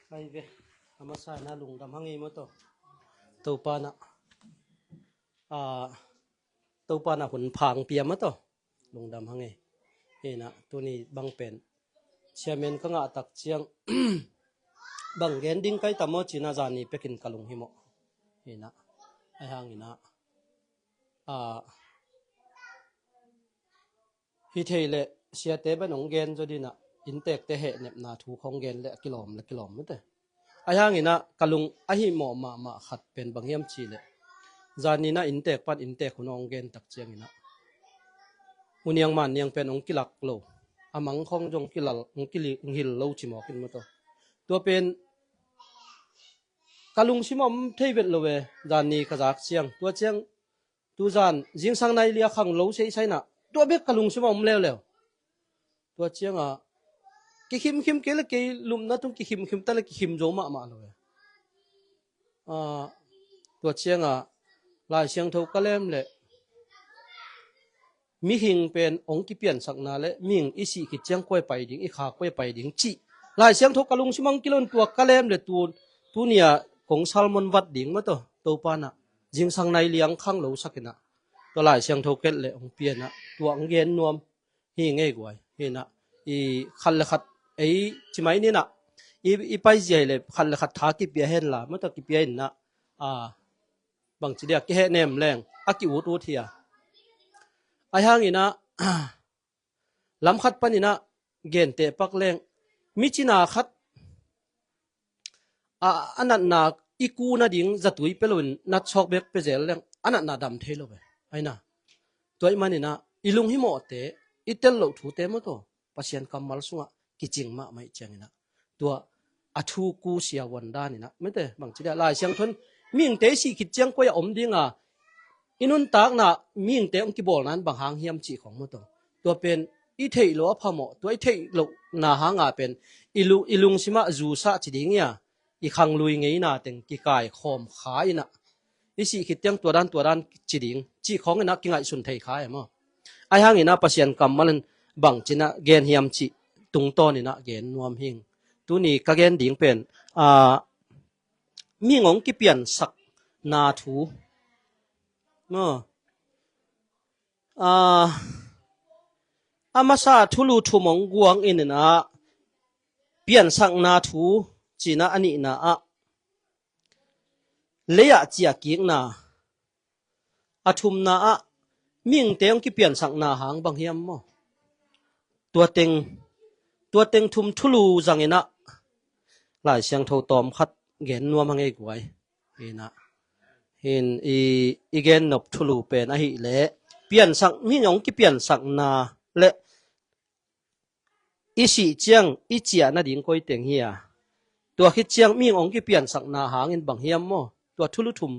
ai ve amasa na lungdam hangi mo to topa na topa na hun phang pia ma to lungdam hangi ena tuni bang pen chairman ka nga tak chiang bang gending kai tamo china jani pekin kalung himo ena ai hangina hi theile sia te ban ong gen jodina intek te he nep na thu khong gen le kilom te ayangina kalung ahi mo ma khat pen bangiam chi le zanina intek pan intek hunong gen tak chiangina uniang man niang pen ong kilak lo amang khong jong kilal ong kili ngil lo chi mo kin mo to pen kalung simom theivet lowe zani khajak chiang to chiang tu zan jingsang nai lia khang lo sei sai na to bek kalung simom lew to chiang ki khim ke le ke lum na tung ki khim ta le ki khim zo ma lo to chiang lai siang tho kalem le mi hing pen ong ki pian sak na le ming isi ki chiang koi pai ding i kha koi pai ding chi lai siang tho kalung simang kilon tu kalem le tu nia kong salmon wat ding ma to pa na jing sang nai liang khang lo sakina to lai siang tho ket le ong pian na tuang gen nuam hi nge gwai he na i khal le khat ei chimai ni na i pai jai le khal le khat tha ki pia hen la ma to ki pia in na bang chi dia ki he nem leng aki ut hia ai hangina lam khat panina gen te pak leng mi china khat anat na iku na ding zatui pelun na chok bek pe zel leng anat na dam thelo be aina toy manina ilung hi mo te itel lo thu te mo to pasien kamal sunga kiching ma mai changina tua athu ku sia wanda ni na mete bang chi da lai siang thon ming te si kichang ko ya om dinga inun tak na ming te ong ki bol nan bang hang hiam chi khong mo to pen i thei lo phamo to i thei lo na hanga pen ilung sima zu sa chi ding ya i khang lui ngei na teng ki kai khom khai na i si khitiang to dan chi ding chi khong na ki ngai sun thei khai mo ai hang ina pasien kammalan bang china gen hiam chi tung to ni na gen nuam hing tu ni ka gen ding pen mi ngong ki pian sak na thu no amasa thulu thumong guang in na pian sak na thu china ani na leya chia king na athum na ming teong ki pian sak na hang bang hiam mo tua teng thum thulu zangena lai siang tho tom khat gen nuam hangai gwai ina hin i gen nop thulu pen a hi le pian sak mi ngong ki pian sak na le isi chiang i chia na ding koi teng hia tua khit chiang mi ngong ki pian sak na hangin bang hiam mo tua thulu thum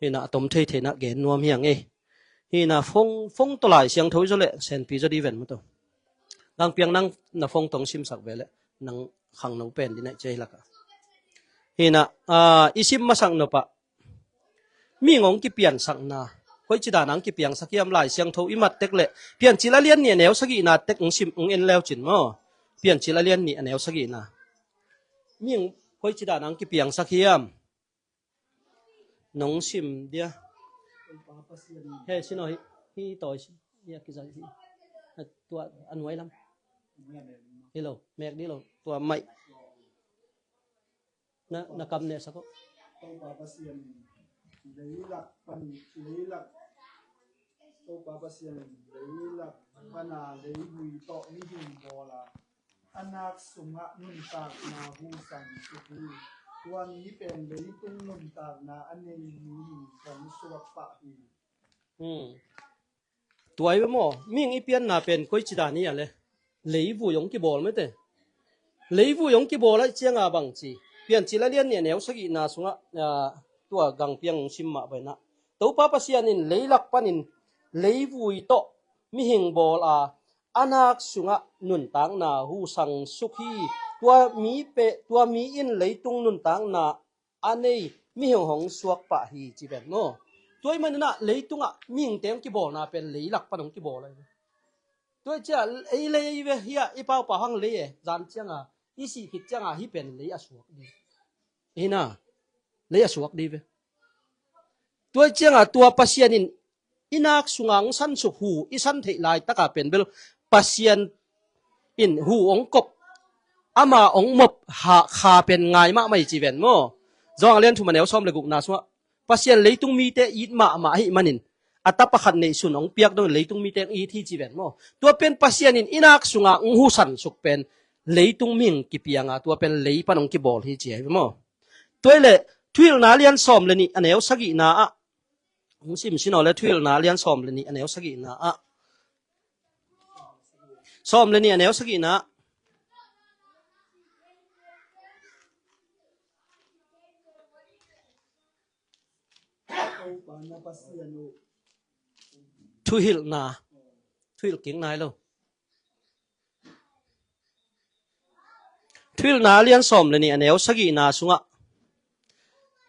ina tom thei thena gen nuam hiang e hina phong to lai siang thoi zo le sen pi zo di ven mo to nang piang nang na phong tong sim sak vele nang khang no pen di na chei laka hina isim ma sang no pa mi ngong ki pian sak na koi chi da nang ki piang sakiam lai siang tho i mat tek le pian chi la lian ni neu sagi na tek ong sim ong en lew chin mo pian chi la lian ni neu sagi na ming koi chi da nang ki piang sakiam nong sim dia he sino hi toi ya ki za hi tua an wai lam hello mek di lo tua mai na kam ne sako to pasien leilak to pasien leilak pana leibui to ni hin bola anak sunga nun tak na hu sang su tuan ni pen leitung nun tak na anei ni kan suak pa hi tuai mo ming i pian na pen koi chi da ni ale leibu yong ki bol me te leibu yong ki bol ai chianga bang chi pian chi la lian ne neu sagi na sunga tua gang piang sim ma ba na to pa pasian in leilak panin leibui to mi hing bol anak sunga nun tang na hu sang sukhi tua mi in leitung nun tang na anei mi hong suak pa hi chi ben no toy man na leitunga ming teng ki bol na pen leilak panong ki bol ai toy cha ei le ve hia i pau pa hang le zan chianga อีสิคิดจังอ่ะฮิเป็นเลยอสวกดีเห็นน่ะเลยอสวกดีเว้ตัวจังอ่ะตัวปัสยานินอินักสุงังสันสุหูอีสันเทลายตะกะเป็นเบลปัสยานอินหูองกบอามาองมบหาคาเป็นง่ายมากไม่จีเวนโมจองเลียนทุมันเอวซ้อมเลยกุกนาสวะปัสยานเลยตุงมีเตอีดมาให้มันินอัตปะขันในสุนองเปียกด้วยเลยตุงมีเตอีที่จีเวนโมตัวเป็นปัสยานินอินักสุงังหูสันสุกเป็นเลยตุงมิงกิเปียงอ่ะตัวเป็นเลยปนองกิบอลที่เจียโมตัวเลยทุยนาเลียนซ้อมเลยนี่อันเอวสักินาอ่ะผมสิมสินอเลยทุยนาเลียนซ้อมเลยนี่อันเอวสักินาอ่ะซ้อมเลยนี่อันเอวสักินาทุยนาทุยเก่งนายแล้วทุยนาเลียนซ้อมเลยนี่อันเอวสักินาสุงะ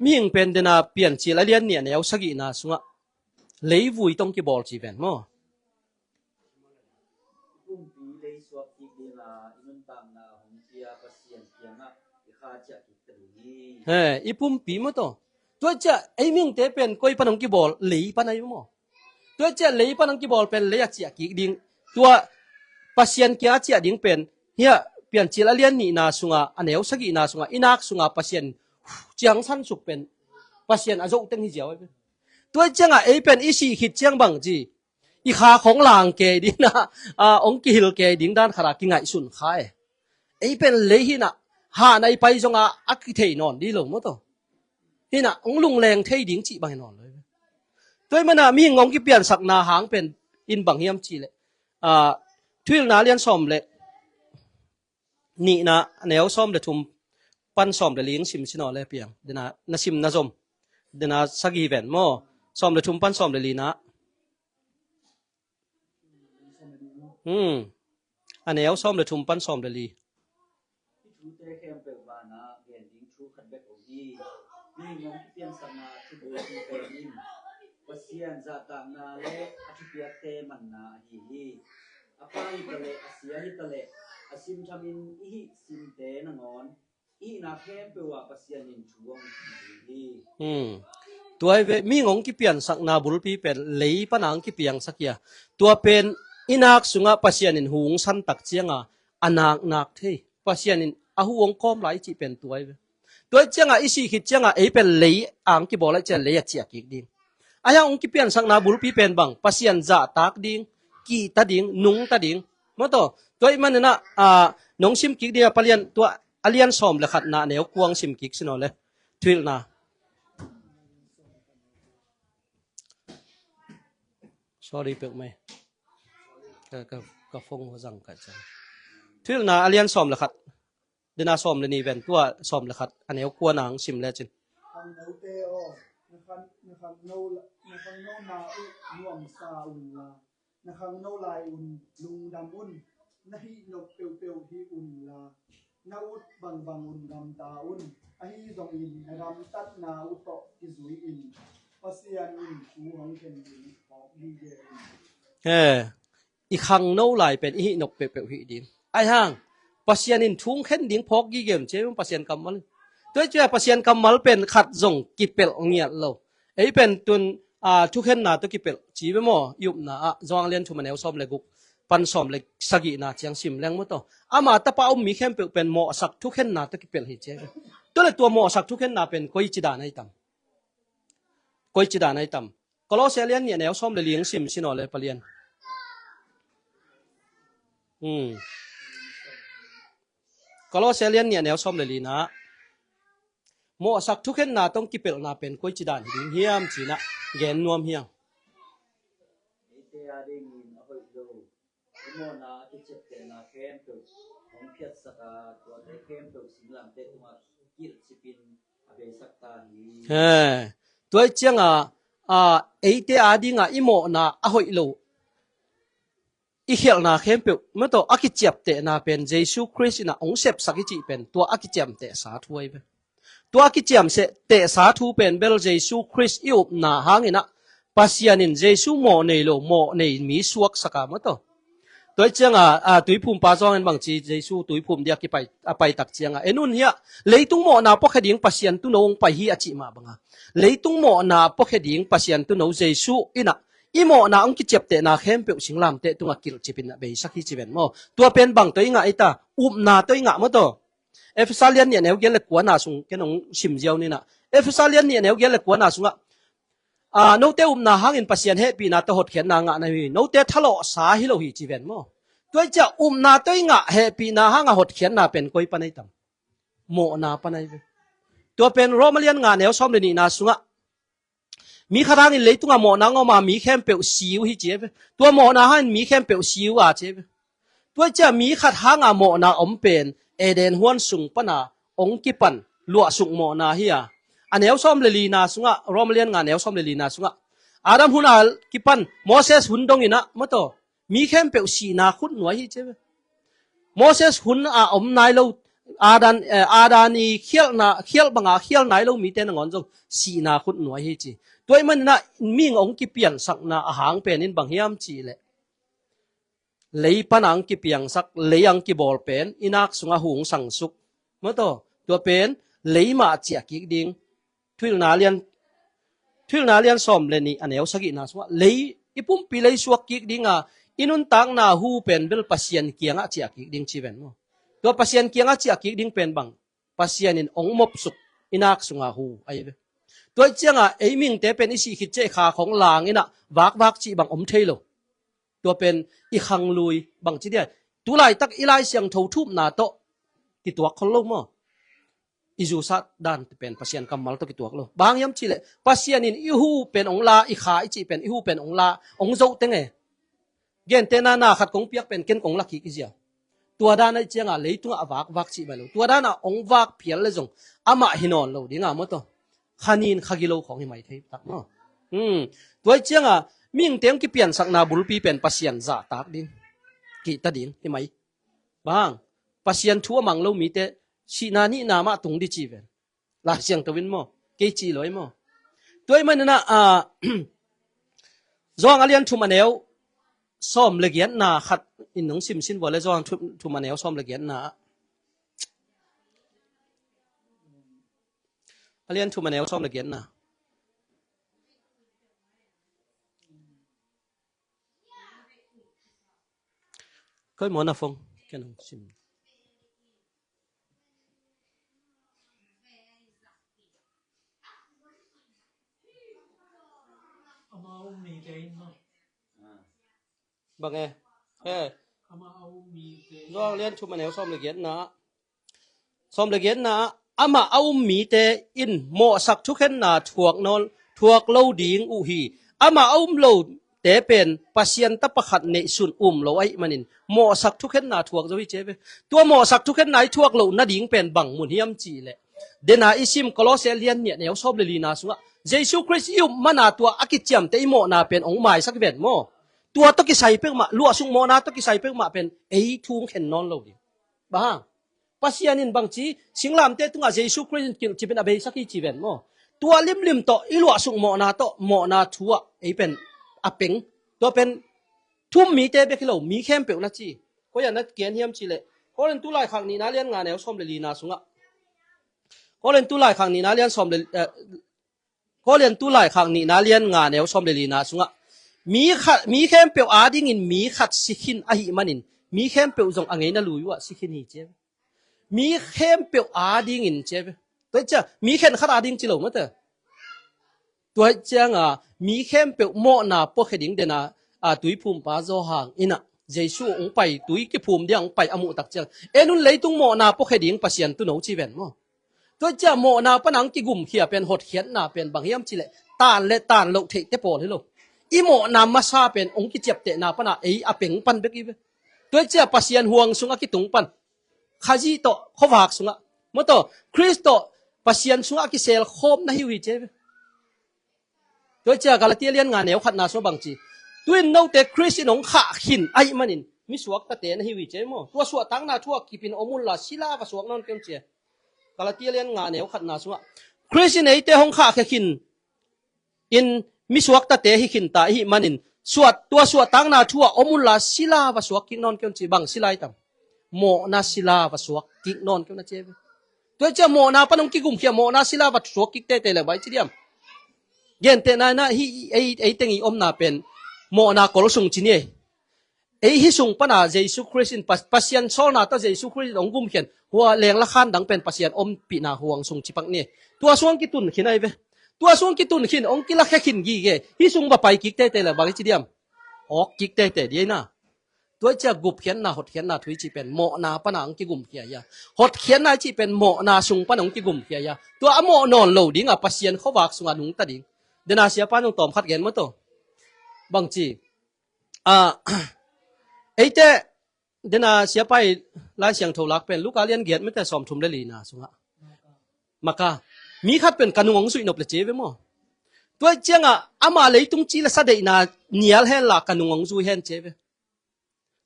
มีงเป็นเดนาเปลี่ยนจีละเลียนเนี่ยอันเอวสักินาสุงะเลยวุยต้องกี่บอลจีเวนมั้งอีปุ่มปีมั้งตัวจะไอ้มิงเตเป็นก้อยปนองกี่บอลเลยปนายมั้งตัวจะเลยปนองกี่บอลเป็นเลยจีกี่ดิ่งตัวปัสยันกี่จีดิ่งเป็นเฮียเปลี่ยนจีละเลียนนี่นาสุงะอันเอวสักินาสุงะอินักสุงะปัสยันจียงสันสุกเป็นปัสยันอาจจะตั้งที่เจ้าตัวจังไอ้เป็นอีสีขิดเจียงบังจีอีขาของหลางเกดินะองกิลเกดิงด้านขรากิงไงสุนขายไอ้เป็นเลยหินะหาในไปจงอักเทนอนดีลงมั้งตัวหินะองลุงแรงเทดิงจีไปนอนเลยตัวมันมีงงกิเปลี่ยนสักนาหางเป็นอินบังเฮียมจีเลยทุยนาเลียนซ้อมเลยนี่นะแนวซ้อมเดทุมปั้นซ้อมเดลิงซิมชินอเลยเปียงเดนะนาซิมนาซอมเดนะสักอีเวนต์มั้งซ้อมเดทุมปั้นซ้อมเดลีนะอันนี้เอาซ้อมเดทุมปั้นซ้อมเดลีตัวมีงงกิเปียนสักนาบุลปีเป็นเลยปนังกิเปียงสักยาตัวเป็นอินักสุงะปัสยานินหงสันตักเจียงอนักนักเทปัสยานินอาหูวงกอมไหลจีเป็นตัวเจียงอิสิขิดเจียงไอเป็นเลยอ่างกิบอลเจเลยเจียกิกดิ่งอายังองกิเปียนสักนาบุลปีเป็นบังปัสยานจ่าตักดิ่งกีตาดิ่งนุงตาดิ่งมั้งตัวมันน่ะน้องซิมกิกเดียปเลียนตัวอเลียนซ้อมเลยขัดนาแนวกวางซิมกิกสินอเลยทวิลนาsorry เปิกไหมก็ฟงหัวจังกันจังที่นาอเลียนซ้อมละขัดเดนาซ้อมเลยนี่เป็นตัวซ้อมละขัดอันนี้กลัวนางซิมเลจินนะครับโนนาอุน่วมซาอุนลานะครับโนลายอุนลุงดำอุนนาฮินกเปียวฮิอุนลานาอุดบังอุนดำตาอุนอาฮิซองอินดำตัดนาอุตอกิซุยอินปัสยานินชูของเคนดินของดีเจอีขังโนลายเป็นอีนกเปียวฮิดินไอ้ห่างปัสยานินทุ่งเข็นดิ่งพอกยี่เกมเจ้าปัสยานกำมัลตัวเจ้าปัสยานกำมัลเป็นขัดจงกิเปลเงียเราไอ้เป็นตุนทุกเข็นนาตัวกิเปลจีบมั้งยุบนาจองเลียนทุมันเอวซ้อมเลยกุกปันซ้อมเลยสกีนาเจียงซิมแรงมั้งตัวมาตะป้ามีเข้มเป็นหมอสักทุกเข็นนาตัวกิเปลหิเจ้าตัวเลยตัวหมอสักทุกเข็นนาเป็นก้อยจีดาในตั้มก้อยจีดาในตั้มก็ล้อเซเลียนเนี่ยเอวซ้อมเลยเลี้ยงซิมสินอเลยปเลียนก็ล้อเซเลียนเนี่ยแนวซ้อมเลยลีนะโมสักทุกเห็นนาต้องกิเปลนาเป็นก้อยจีดานหิเฮียมจีนะแกนนวมเฮียงตัวเจียงไอเตอาดิงอิโมนาอหอยโลอีเขียนาเข้มเปียวเมื่อตัวอักจิบเตนาเป็นเยซูคริสต์นะองค์เสพสักจิเป็นตัวอักจิมเตสาธุไว้ตัวอักจิมเสเตสาธุเป็นเบลเยซูคริสต์อิบนาหางนะปัสยานินเยซูโมเนโลโมเนมีสวกสักเมื่อตัว ตัวเจียงตุยภูมิปาจองอันบางจีเยซูตุยภูมิเดียกิไปตักเจียงเนุ่นเฮียเลยตุงหมอนาปกดิ่งปัสยันตุนองไปฮีอจิมาบังเลยตุงหมอนาปกดิ่งปัสยันตุนองเยซูอินะอีหมอนาองกิเจ็บเตนาเข้มเปียวสิงลามเตตุงกิลจิปินะเบยสักฮีจิเวนโมตัวเป็นบังตัวingะอิตานาตัวingะมโตเอฟซาเลียนเนี่ยแนวเกลกวนนาสุงแกนองชิมเจียวนี่นะเอฟซาเลียนเนี่ยแนวเกลกวนนาสุงโนเตนาหางอินปัสยันเฮปีนาตหดเขียนนางะนะฮีโนเตทะโลสาฮิโลฮีจิเวนโมตัวจะนาตัวingะเฮปีนาหางหดเขียนนาเป็นกอยปะไนตังโมนาปะไนตัวเป็นโรมาเลียนงาแนวซ้อมเลนีนาสุงะมีขทางอินเลยตุงหมอนางอมามีแค่เปียวซิวฮิเจ็บตัวหมอนาหันมีแค่เปียวซิวเจ็บตัวจะมีขทางหมอนาอมเป็นเอเดนฮวนสุงปนาองกิปันลัวสุงหมอนาฮิยาอันแนวซ้อมเลลีนาสุงะโรมาเลียนงาแนวซ้อมเลลีนาสุงะอาดัมฮุนากิปันโมเสสหุนดงอินะมะโตมีแค่เปียวสีนาขุดหน่วยฮิเจ็บโมเสสหุนอมนายโลอาดานีเขียลบังเขียลนายโลมีเตนงอนจงสีนาขุดหน่วยฮิจิตัวมันนะมีงองกิเปียงสักนาหางเป็นนินบางยามจีเลยเลยปนังกิเปียงสักเลยอังกิบอลเป็นอินักสุงหงสังสุกเมื่อตัวเป็นเลยมาเจียกิกดิงทุลนาเลียนสอมเลนี่อันเอวสกินาสวะเลยอีปุ่มปีเลยสวกกิกดิงอินุนตังนาหูเป็นเบลปัสยันเกียงเจียกิกดิงชีเวนตัวปัสยันเกียงเจียกิกดิงเป็นบังปัสยันอินองมบสุกอินักสุงหูไอเวตัวเจียงไอมิงเตเป็นอิสิขิดเจขาของลางอินะวักจีบังอมเทโลตัวเป็นอีขังลุยบังจีเดียตัวไหลตักอีไลเสียงทูทุบนาโตติตัวคนโลมอิจูซัดดันเป็นปัสยันกำมัลตัวกิตัวโลบางยามจีเลปัสยันอินอิหูเป็นองลาอีขาอิจีเป็นอิหูเป็นองลาองโจเตงเกนเตนาขัดกงเปียกเป็นเกนกงลักขิกิเจียตัวด้านไอเจียงเลยตัววักจีไปโลตัวด้านองวักเพียรเลยจงอามาหินอนโลดีงามมั้งตัวขานินขากิโลของที่ไม่เทียบตักตัวเจียงมิ่งเตียงกิเปลี่ยนสักนาบุลปีเป็นปัสยันจ่าตักดิ้งกีตาดิ้งที่ไม่บางปัสยันทั่วมังเรามีแต่ชีนานี่นามาตรงดิจีเวนลาเสียงตัววินโมเกจีลอยโมตัวมันน่ะจองอเลียนทุมาเนวซ้อมเลียนนาขัดอินหนงซิมซินบ่เลยจองทุมาเนวซ้อมเลียนนาเรียนทุมาแนวชอบเรียนนะก็หมอนะฟงแค่นั้นชิมบังไงก็เรียนทุมาแนวชอบเรียนนะชอบเรียนนะอามาเอามีเตอินโมสักทุกเห็นนาถวกนอนถวกเล่าดิงอุฮีอามาเอาเล่าเตเป็นปัสยันตประคัดในสุนเล่าไอ้มันอินโมสักทุกเห็นนาถวกจะวิเจเปตัวโมสักทุกเห็นไหนถวกเล่านาดิงเป็นบังมุนเฮียมจีเลยเดนาอิซิมโคลอเซเลียนเนี่ยแนวชอบเลลีนาสุงะเยซูคริสต์ยุมานาตัวอากิจยมเตอิโมนาเป็นองค์หมายสักเบ็ดโมตัวตกิใส่เปิกมาลัวสุงโมนาตกิใส่เปิกมาเป็นไอทุ่งเข็นนอนเล่าดิบ้างปัสยานินบางทีสิงลามเตตุงอาเยซูคริสต์กินจีเป็นอเบสักทีจีเป็นโมตัวลิมโตอีลัวสุงโมนาโตโมนาทัวไอเป็นอเป็งตัวเป็นทุ่มมีเตเบกิโลมีเข้มเปียวนะจีก็อย่างนั้นเกียนเฮียมจีเลยก็เล่นตุลายขังนี้นะเลี้ยงงานแนวซ้อมเลลีนาสุงะก็เล่นตุลายขังนี้นะเลี้ยงซ้อมเลก็เล่นตุลายขังนี้นะเลี้ยงงานแนวซ้อมเลลีนาสุงะมีเข้มเปียวอาดิ้งอินมีขัดสิขินอหิมันินมีเข้มเปียวจงอังเงนลุยวะสิขินฮีเจมีเข้มเปียวอาดิ้งอินเจ็บตัวเจ้ามีเข้มขัดอาดิ้งจิโลมั้งเถอะตัวเจ้ามีเข้มเปียวโมนาพวกเขดิ้งเดน่าตุยภูมิป้าโจหางอินะเยซูองไปตุยกิภูมิเดียงไปอมุตักเจ้านุ่นเลยตุงโมนาพวกเขดิ้งปัสยันตุโนจีเวนมั้งตัวเจ้าโมนาปนังกิกุมเขียเป็นหดเขียนนาเป็นบางเฮียมจิเลตานเลตานโลเทเตปอลให้โลอีโมนามาซาเป็นองกิเจ็บเตนาปนาอเป็งปันเบกิตัวเจ้าปัสยันห่วงสุงอกิตุงปันข้าจีโตขวากสุงะมโตคริสโตปัสยันสุงะกิเซลโคมนะฮิวิเจตัวเจ้ากาลาเตียเลียนงานแนวขัดนาโซบังจีตัวโนเตคริสต์นงขาขินไอมันนินมิสวกตะเตนะฮิวิเจโมตัวสวดตั้งนาทั่วกิปินอมุลลาศิลากสวกนอนเกมเจกาลาเตียเลียนงานแนวขัดนาสุงะคริสต์ในเตหงขาขินอินมิสวกตะเตฮิขินตาฮิมันนิน สวดตัวสวดตั้งนาทั่วอมุลลาศิลาวะสวกกิกนอนเกี่ยวจีบังศิลายตำโมนาศิลาวะสวกกิกนอนเกี่ยวนะเจบตัวเจ้าโมนาปนงกิกุมเขียโมนาศิลาวะสวกกิกเตเลยไว้จีเดียมเย็นเตนะฮิไอเตงอีอมนาเป็นโมนากอลสุงจีเนไอฮิสุงปนาเยซูคริสต์ปัสยันโซนาตาเยซูคริสต์องกุมเขียนหัวแรงละคันดังเป็นปัสยันอมปีนาห่วงสุงจิปักเนี่ยตัวสวงกิตุนขินไอเวตัวสวงกิตุนขินองกิละแค่ขินกีเกฮิสุงบะไปกิกเตเลยบางจีเดียมออกกิกเตเดียนะตัวจะกุบเขียนนาหดเขียนนาถุยจีเป็นโมนาปนังกิกุมเขียยาหดเขียนนาจีเป็นโมนาสุงปนังกิกุมเขียยาตัวอโมนอนโลดิงอ่ะปัสยันเขาวากสุงอนุงตะดิงเดนาเสียปานงตอมขัดเกณฑ์มั้งตัวบางจีไอ้เจ้เดนาเสียไปลายเสียงโทรลักเป็นลูกอาเลียนเกียรติไม่แต่สอมทุมได้ลีนาสุงะมากามีขัดเป็นกันุงสุยนบเลเจเวมอตัวเจียงอ่ะอามาเลยตุงจีละสะเดนาเนียลเฮนลักกันุงสุยเฮนเจเว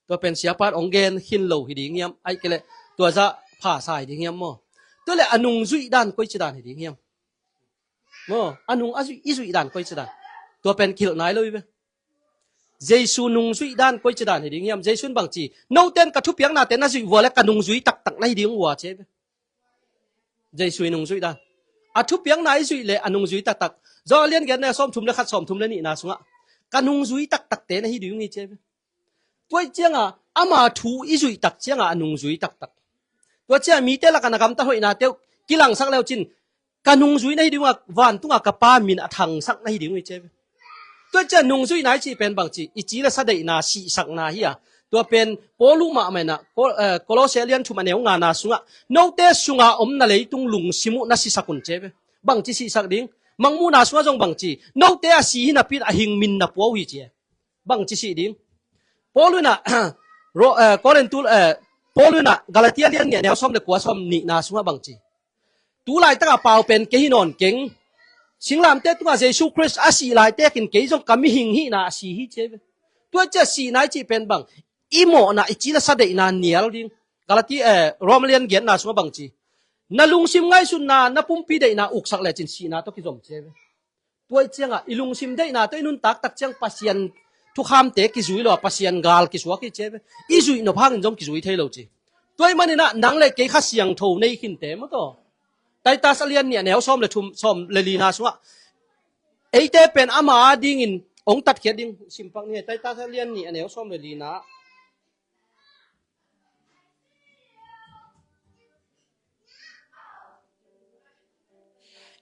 ตัวเป็นเสียปานองเกนหินโลหิดิงเงียมไอ้เกลตัวจะผ่าสายดิงเงียมมอตัวเลยอนุงสุยด้านก้อยจีด้านหิดิงเงียมมออนุงอสุยอิสุยด้านก้อยจีด้านตัวเป็นกิโลไหนเลยเวเจสุนุงสุยด้านก้อยจีด้านหิดิงเงียมเจสุนบางจีโนเต้นกระทุบยังนาเต้นน่าสุยวัวและกันุงสุยตักตักในหิดิงวัวเจเวเจสุนุงสุยด้านอาทุบยังไหนสุยเลยอนุงสุยตักตักจอเลียนกันเนี่ยซ้อมทุมเลยขัดซ้อมทุมเลยนี่นาสุงะกันุงสุยตักตักเต้นในหิดิงนี่เจเวตัวเจียงอ่ะอามาทูอิสุยตักเจียงอ่ะอนุงสุยตักตักตัวเจียงมีเตละกันนะครับตะหอยนาเตียวกิลังสักแล้วจินกันุงสุยในหิดิงอ่ะวันตุงอ่ะกับป้ามินอ่ะทังสักในหิดิงนี่เจเวตัวเจ้านุงสุยไหนจีเป็นบางจีอีจีละสะเดนาสีสักนาเฮียตัวเป็นโปลุมาไม่นะโคโลเซเลียนชุมาเนวงานาสุงะโนเตสุงะอมนาเลยตุงลุงสิมุนาสีสักคนเจเวบางจีสีสักดิ้งมังมูนาสุงะจงบางจีโนเตอสีหินาปิดอหิงมินนาปัววิเจบางจีสีดิ้งโปลุนะโคเรนตูโปลุนะกาลาเทียเลียนเนี่ยแนวซ้อมเลยกัวซ้อมนี่นาสุงะบางจีตูไลตั้งแต่เป่าเป็นเกหินอนเก่งสิงลามเตตัวเยซูคริสต์อาศีลายเตกินเกยจงกำมิหิงหินาสีหิเจเวตัวเจ้าสีนายจีเป็นบังอีโมนะอิจิละสะเดนาเนียลดิงกาลาตีโรมเลียนเกียนนาสุบังจีนาลุงซิมไงสุนนานาปุ่มปีเดนาอุกสักเลจินสีนาตกิจอมเจเวตัวเจ้าอีลุงซิมเดนาตัวนุนตักตักเจ้าปัสยันทุกคำเตกิจุยหรอปัสยันกาลกิจวักกิเจเวอีจุยนพังจงกิจุยเทโลจีตัวมันนี่นะนังเลยเกยข้าเสียงโทในขินเตมตัวแต่ตาสเลียนเนี่ยแนวซ้อมเลยทุมซ้อมเลยลีนาสุงะไอเตเป็นอามาดิ่งอินองตัดเขียดิ่งสิมปังเนี่ยแต่ตาสเลียนเนี่ยแนวซ้อมเลยลีนา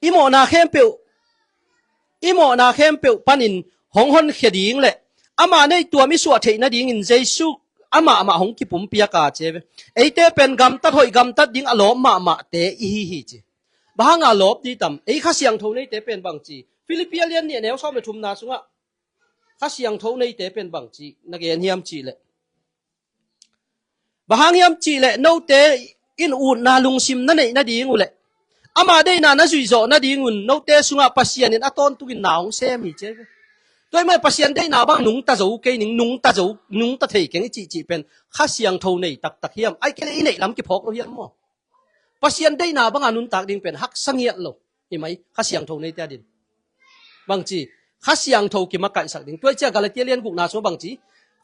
อีโมนาเข้มเปียวปันินหงหอนเขียดิ่งเลยอามาในตัวมิสวดเทนะดิ่งอินเจสุอามาหงกิปุ่มเปียกาเจเวไอเตเป็นกำตัดหอยกำตัดดิ่งอโลมาเตอีฮิเจบางอาลบดีต่ำไอ้ข้าเสียงโทในเตเป็นบางจีฟิลิปปินส์เนี่ยแนวชอบไปทุมนาสุงะข้าเสียงโทในเตเป็นบางจีนักเรียนเฮียมจีเลยบางเฮียมจีเลยโนเตอินอูนนาลุงซิมนั่นเองนาดีงูเลยอามาได้นาจุยโจนาดีงูโนเตสุงะปัสยันอัตอนตุกินหนาวเซมิเจโดยไม่ปัสยันได้นาบางนุงตาโจเกนิงนุงตาเทเกงจีเป็นข้าเสียงโทในตักเฮียมไอ้แค่นี้เนี่ยลำกิพกเราเฮียมมั้งปัสยันได้นาบางอนุนตักดิ่งเป็นฮักสังเงียโลเห็นไหมข้าเสียงโทในเตดินบางจีข้าเสียงโทกิมาไก่สักดิ่งตัวเจ้ากาลเทียเลียนกุกนาชัวบางจี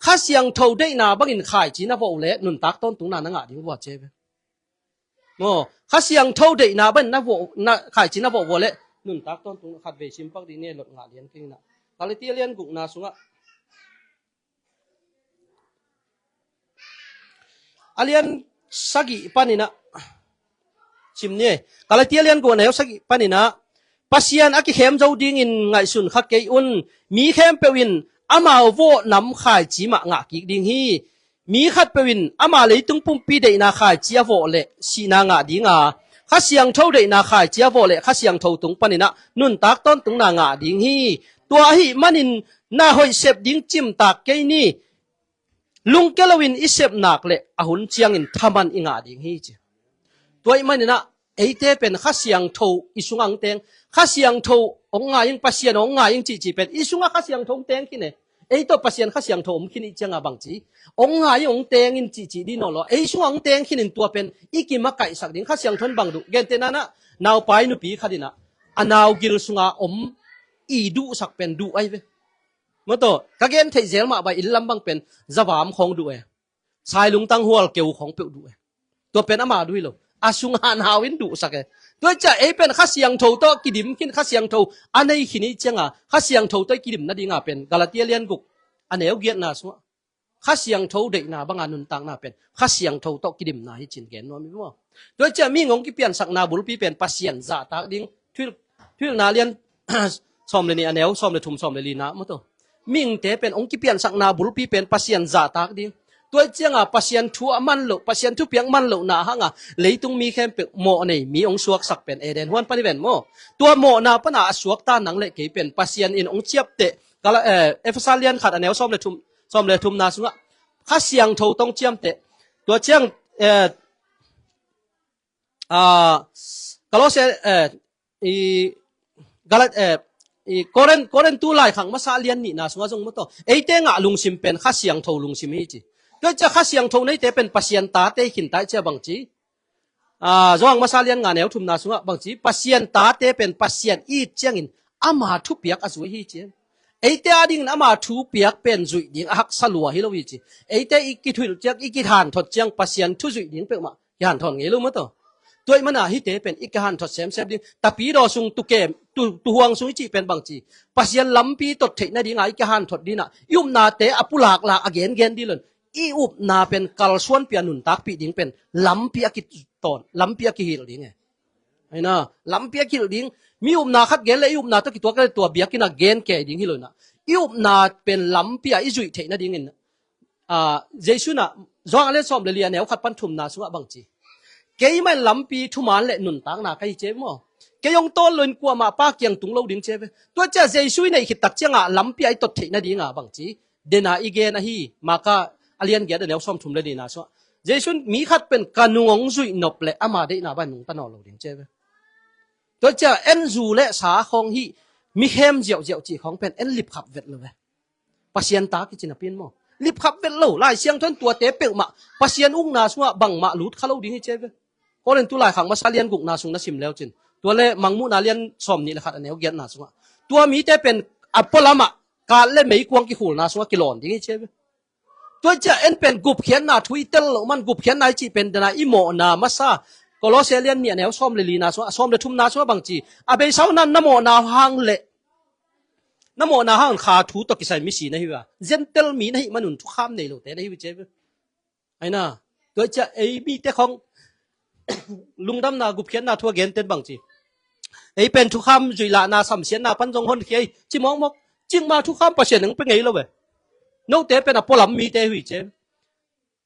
ข้าเสียงโทได้นาบางอินขายจีน่าโวเล่นุนตักต้นตุงนานังอาดิ่งว่าเจ็บโอ้ข้าเสียงโทได้นาบันน่าโวน่าขายจีน่าโวเล่นุนตักต้นตุงขัดเวชิมปักดิ่งเนี่ยหลดงาเลียนกินนะกาลเทียเลียนกุกนาชัวอาเลียนสักิปานินะชิมเนี่ยกาลเทียเลียนกุกนาสักิปานินะปัสยันอากิเข้มเจ้าดิ่งอินไงสุนขัดเกยอุนมีเข้มเปวินอามาโวนำขายจีมะงะกิดิ่งฮีมีขัดเปวินอามาเลยตุงปุ่มปีเดนาขายจีโวเล่สีนางะดิ่งอ่ะข้าเสียงเท่าเดนาขายจีโวเล่ข้าเสียงเท่าตุงปนินะนุนตักต้นตุงนางะดิ่งฮีตัวฮีมันินนาหอยเสพดิ่งจิมตักเกยนี่ลุงเกลวินอิเสพนักเล่อาหุนเชียงอินทามันอิงะดิ่งฮีจีตัวมันนี่นะไอเตเป็นข้าเสียงเท่าอิสุงังเตงข้าเสียงเท่าองงายังปัสยันองงายังจีเป็นอิสุงะข้าเสียงเท่าเตงขี้เนี่ยไอตัวปัสยันข้าเสียงเท่าขี้นี่จังอ่ะบางจีองงายังเตงอินจีดีนอลไอสุงังเตงขี้นี่ตัวเป็นอีกิมาไก่สักดิ่งข้าเสียงทนบังดุเกนเตนะนาวไปนุปีขัดินะอันนาวกิลสุงะอีดูสักเป็นดูไอเว มโตกะเกนไทเซลมาบะอิลลัมบังเป็นซะวามของดูเอสายลุงตังหัวเกี่ยวของเปดูเอตัวเป็นอามาด้วยโลอาสุงหานหาวินดูสักด้วยจะเป็นข้าเสียงโทโตกิดิมกินข้าเสียงโทอันนี้ขินี้จังข้าเสียงโทโตกิดิมนั่นดีงาเป็นกาลาเตียเลียนกุกอันเอวเกียนาสัวข้าเสียงโทเด็กนาบางอานุนตังนาเป็นข้าเสียงโทโตกิดิมนาให้จินเกนว่ามีมั้งด้วยจะมีงงกิเปียนสักนาบุลปีเป็นปัสยันซาตากดิ้งทุกนาเลียนซอมเลนี่อันเอวซอมเลทุมซอมเลลีนะมั้งตัวมิงเตเป็นองค์กิเปียนสักนาบุลปีเป็นปัสยันซาตากดิ้งตัวเจ้าปัสยันทัวมันโลปัสยันทุเปียงมันโลนาฮังเลยตุงมีแค่เป็นโมนี่มีองค์สวกสักเป็นเอเดนฮวนปนิเวนโมตัวโมนาปนาสวกตาหนังเล็กเป็นปัสยันอินองค์เจียบเตกาลเอฟซาเลียนขัดอันเอวซอมเลทุมนาสุงะข้าเสียงโทต้องเจียมเตตัวเจ้ากาลเซกาลโคเรนตูไลขังมาซาเลียนนี่นาสุงะจงมโตเอเตงะลุงซิมเป็นข้าเสียงโทลุงซิมฮีจีด้วยจะข้าเสียงโทนี่เตเป็นปัสยันตาเตขินตาเจ้าบังจีจงมาซาเลียนงานเอวทุมนาสุงะบังจีปัสยันตาเตเป็นปัสยันอีเจียงอินอามาทุเปียกอสุฮีจีไอเตอดิ่งอามาทุเปียกเป็นจุยดิ่งหักสลัวฮิโลวิจีไอเตอีกิทุยจักอีกิทานทดจังปัสยันทุจุยดิ่งเปมายันทอนเงลุมโตตัวมันอาฮิเตเป็นอีกหันทดเซมดิ่งตะปีรอซุงตุเกมตุห่วงซุงจีเป็นบังจีปัสยันลำปีตดเทนะดิ่งอีกหันทดดีนะยุมนาเตอปุลากลาอเกนเกนดีเลยอีอุบนาเป็นกัลส่วนเปียนุนตักปีดิ่งเป็นลำปีอกิตอนลำปีอกิฮิลดิ่งไอ้นะลำปีอกิฮิลดิ่งมีอุบนาคัดเกนเลยอุบนาตะกิตัวก็เลยตัวเบียกินะเกนแก่ดิ่งฮิลนะยุบนาเป็นลำปีอิจุยเทนะดิ่งเจสุนะจงอะไรสอมเลียนแนวขัดปันทุมนาสุงะบังจีเกยไม่ลำปีทุมานเละนุนตังนาใครเจ็บมั้งเกยองต้นลุนกว่ามาป้าเกียงตุงเราดิ่งเจ็บตัวเจ้าเจสุในขิดตักเจียงลำปีไอตดเทนะดิ่งบังจีเดน่าอีเกนะฮีมาก็อเลียนเกียดแนวสอมทุมเลยดีนะสุงะเจสุมีขัดเป็นกานุงจุยนบเละอามาได้นาบ้านนุงตะนอเราดิ่งเจ็บตัวเจ้าเอ็นจูเละสาของฮีมีเข้มเจียวจีของเป็นเอ็นลิบขับเวทเลยปัสยันตากิจินาเปียนมั้งลิบขับเวทโลไล่เสียงทนตัวเตะเปกมาปัสยันอุ้งนาสัวบังมาลุดข้าเราดิ้งให้เจ็บคนเล่นตัวไล่ขังมาซาเลียนกุกนาสุงนาซิมแล้วจินตัวเล่มังมุนาเลียนสอมนี่แหละขัดอันเนี้ยเกียนนาสัวตัวมีแต่เป็นอัปปลามะการเล่นไม่กวางกิหูนาสัวกิโลนดิ้งให้เจ็บตัวจะเอ็นเป็นกุบเขียนนาทวิตเตอร์มันกุบเขียนนายจีเป็นนาอิโมนามาซาก็ล้อเซเลียนเนี่ยแนวซ้อมเลลีนาสัวซ้อมเลทุมนาสัวบางจีอาเบสาวนั้นน้ำโมนาฮังเละน้ำโมนาฮังขาถูตกิสัยมิสีนะฮิวะเจนเตลมีนะฮิมันนุนทุกข้ามในโลกแต่นะฮิวเจ็บไอ้น่ะตัวจะไอ้มีแต่ของลุงดำนากุบเขียนนาทัวเกนเต้นบางจีไอ้เป็นทุกข้ามจุยละนาสัมเสียนนาปันจงคนเขียจิมองมกจิงมาทุกข้ามประเสริฐหนึ่งเป็นไงแล้วเว้ยโน้ตเตเป็นอะพลัมมีเตหุยเจ็บ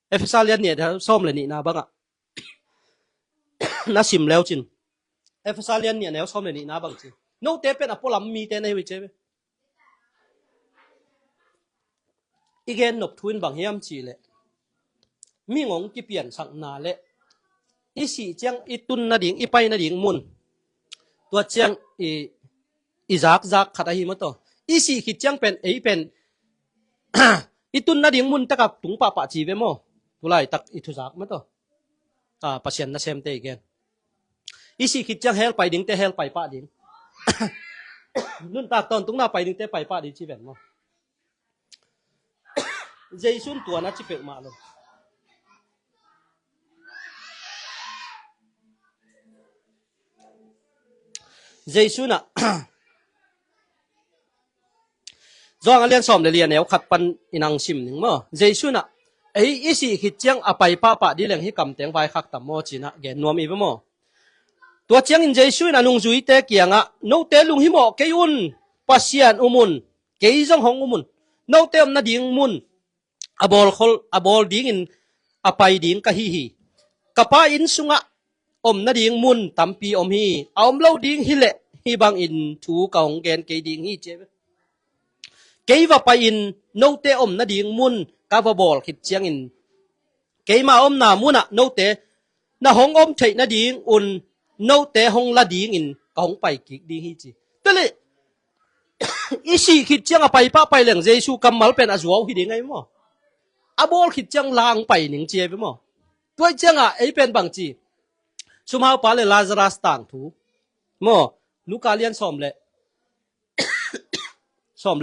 เอฟซาเลียนเนี่ยซ้อมเลยนี่นาบ้างอะน่าชิมแล้วจินเอฟซาเลียนเนี่ยแนวซ้อมเลยนี่นาบ้างจีโน้ตเตเป็นอะพลัมมีเตในหุยเจ็บอีเกนนบทุนบางเฮียมจีเลยมีงงกิเปลี่ยนสังนาเลยอีสีเจียงอีตุนนาดิ่งอีไปนาดิ่งมุนตัวเจียงอีจากขัดหิมะตัวอีสีขิดเจียงเป็นเป็นอีตุนนาดิ่งมุนตะกับถุงปะจีเวโมตุไลตักอีทุจากมะตัวปัสยันนาเซมเตอีเกนอีสีขิดเจียงเฮลไปดิ่งเตเฮลไปปะดิ่งนุ่นตาตอนตุงนาไปดิ่งเตไปปะดิ่งจีเวนโมเจสุนตัวนั้นจิเปกมาลงเจสุน่ะจองเรียนสอมเรียนแนวขัดปันอินังชิมหนึ่งมั้งเจสุน่ะอีสิขิดเจียงอไปป้าปะดีเหลงให้กำเตียงไว้ขัดตัมโมจีน่ะแกนวมอีกมั้งตัวเจียงอินเจสุน่ะลุงจุยเตะเกียงอ่ะโนเตลุงหิโมเกยุนปัสยันอุมุนเกยจงหงอุมุนโนเตมนาดิ่งมุนabol dingin apai ding kahihi kapa in sunga na ding mun tampi hi aom lo ding hile hi bang in thu kaung gen ke ding hi che ke wa pa in no te na ding mun ka va bol khit chiang in ke ma na muna no te na hong thei na ding un no te hong la ding in kaung pai ki ding hi chi tele isi khit chiang apai pa pai leng jesu kamal pen azuaw hi ding ai mo abol khit chang lang pai ning che be mo toi changเป็นบางจีสุมาปาle lazarus tang thu mo luka lian som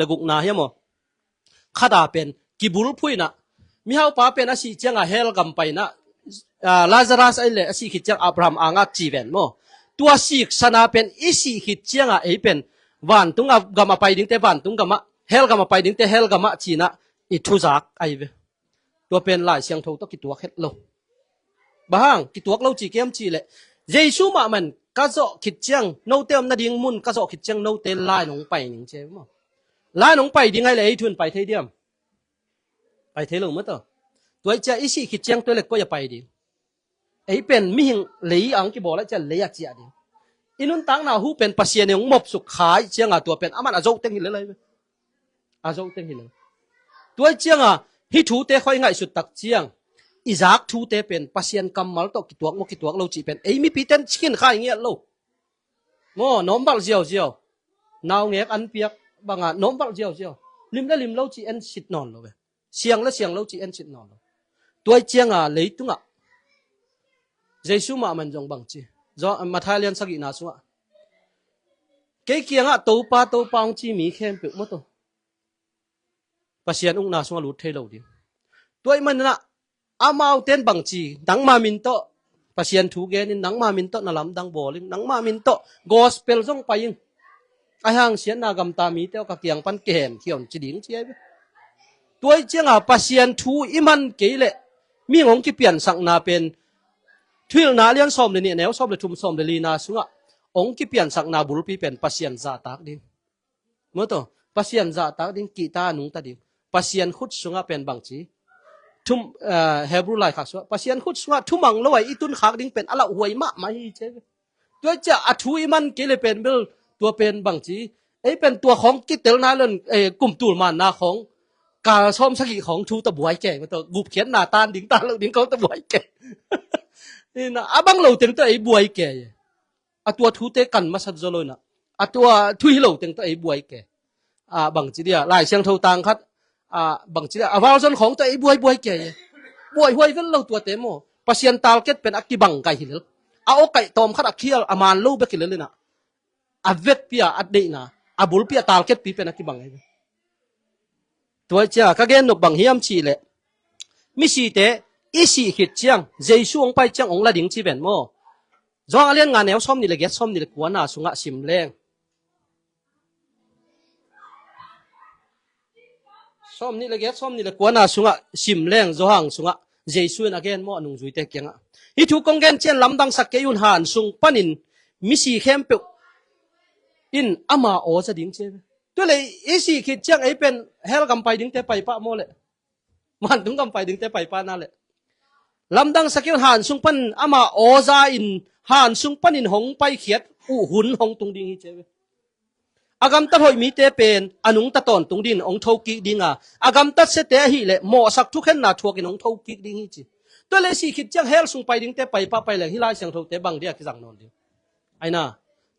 le guk na he mo ขดาเป็นกิบุลพุยนะมีเฮาปาเป็นอาชีเจียงเฮลกัมไปนะลาซารัสไอเลอาชีคิดเจียงอับราฮัมอางาจีเวนโมตัวชีกสนาเป็นอิชีคิดเจียงไอเป็นวันตุงกามาไปดิ้งเตวันตุงกามาเฮลกามาไปดิ้งเตเฮลกามาจีนะอิทุจักไอเวตัวเป็นหลายเสียงโทตกิตัวเฮ็ดโลบางกิตัวเราจีเกมจีเลยเยซูมามันกะโซคิดเจียงโนเตมนาดิงมุนกะโซคิดเจียงโนเตลายหนงไปหนิงเจมลายหนงไปดิ้งไอเลยไอทุนไปเทเดียมไปเทลงมั้งตัวจะอิชีคิดเจียงตัวเล็กก็อย่าไปดิไอเป็นมิหิงเลยอังกิบอกแล้วจะเลยจีดิอินุนตังนาหูเป็นปัสเซียนงมบสุขขายเจียงตัวเป็นอามันอาโจเต็งหินเลยอาโจเต็งหินเลยตัวเจียงฮิทูเตค่อยง่ายสุดตักเจียงอิซักทูเตเป็นปัสเซียนกำมัลตกิตัวมกิตัวเราจีเป็นไอมีปีเต็นชินขายเงี้ยโลโมน้อมบัลเจียวเจียวนาวเงกอันเปียกบางน้อมบัลเจียวเจียวลิมได้ลิมเราจีเอ็นชิดนอนเลยเสียงและเสียงเราจีเอ็นชิดนอนตัวเจียงเลยตุงเยซูมามันจงบังจีจอมาทายเลียนสักอีนาสัวเกี่ยเกี่ยงตัวปางจีมีเข้มเปียกมั้งตัวปัสเซียนอุ้งนาสัวหลุดเทเราดิตัวมันน่ะอามาเอาเต้นบังจีนังมามินโตปัสเซียนถูกเกนินนังมามินโตนั่งลำดังบอลิงนังมามินโตกอสเปลส่งไปยิงไอห่างเสียนนากำตามีเต้ากะเกียงปันเกมเขียวจีดิงเจี๊ยบตัวเจียงปัสเซียนถูอิมันเกลเลมีงงที่เปลี่ยนสังนาเป็นทุลนาเลียนซอมเลยเนี่ยแนวซอมเลยทุ่มซอมเลยลีนาสุงะองค์ที่เปลี่ยนสังนาบุรุษเป็นปัสเซียนซาตากดิงเมื่อตัวปัสเซียนซาตากดิงกีตาหนุ่งตาดิงปัสเซียนขุดสุงะเป็นบางจีทุ่มเฮบรูไลขักสุงะปัสเซียนขุดสุงะทุ่มังลอยอีตุนขักดิงเป็นอะไรหวยมะไม่เจ๊ตัวจะอัฐุยมันเกลเป็นเบลตัวเป็นบางจีไอเป็นตัวของกิเตลนาเล่นกลุ่มตูลมันนาของกาชอมสกิของทูตะบวยแก่มาตัวกุบเขียนหน้าตาดิ้งตาเราดิ้งเขาตะบวยแก่นี่นะอาบังเราเต็งตัวไอ้บวยแก่อะตัวทูเตกันมาสัดโซโลนะอะตัวทุยเราเต็งตัวไอ้บวยแก่บางจีเดียหลายเชียงเท่าตังคัดบางจีเดียวาวส่วนของตัวไอ้บวยแก่บวยห้วยกันเราตัวเต็มโมปัสเซียนตาลเก็ตเป็นอักกิบังไก่หิลเอาไก่ตอมคัดอักเคียลอามานลูเบกิลเลยนะอเวทเปียอัดเดนะอบุลเปียตาลเก็ตปีเป็นอักกิบังไงตัวเจ้าก็เกณฑ์นกบังเฮียมชีเลยมิสีเตอีสีขิดเจียงเจสูองไปเจียงองละดิ่งชีเป็นโมจองเลียนงานแนวซ้อมนี่เลยเกศซ้อมนี่เลยกวนนาสุงะสิมแรงซ้อมนี่เลยเกศซ้อมนี่เลยกวนนาสุงะสิมแรงจองสุงะเจสูนอเกนโมอนุจุยเตเกียงอ่ะฮิทุกงเกนเจียนลำดังสักเกยุนหานสุงปันินมิสีเข้มเปอินอามาโอจะดิ่งเจ้ตัวเลยอีสีขิดเจียงไอเป็นเฮลกำไปดิ่งเตไปปะโมเลยมันถึงกำไปดิ่งเตไปปะนั่นแหละลำดังสักเกยุนหานสุงปันอามาโอซาอินหานสุงปันินหงไปเขียดหุ่นหงตรงดิ่งเจ้อากำตัดหอยมีเตเป็นอนุงตัดตอนตรงดิ่งองทอกิดิ่งอากำตัดเสตหิเลหมอสักทุกเห็นนาทัวกินองทอกิดิ่งจีตัวเลยสีขิดเจียงเฮลสุงไปดิ่งเตไปปะไปเลยฮิลาเสียงทอเตบังเดียกิจังนอนเดียวไอ้น่ะ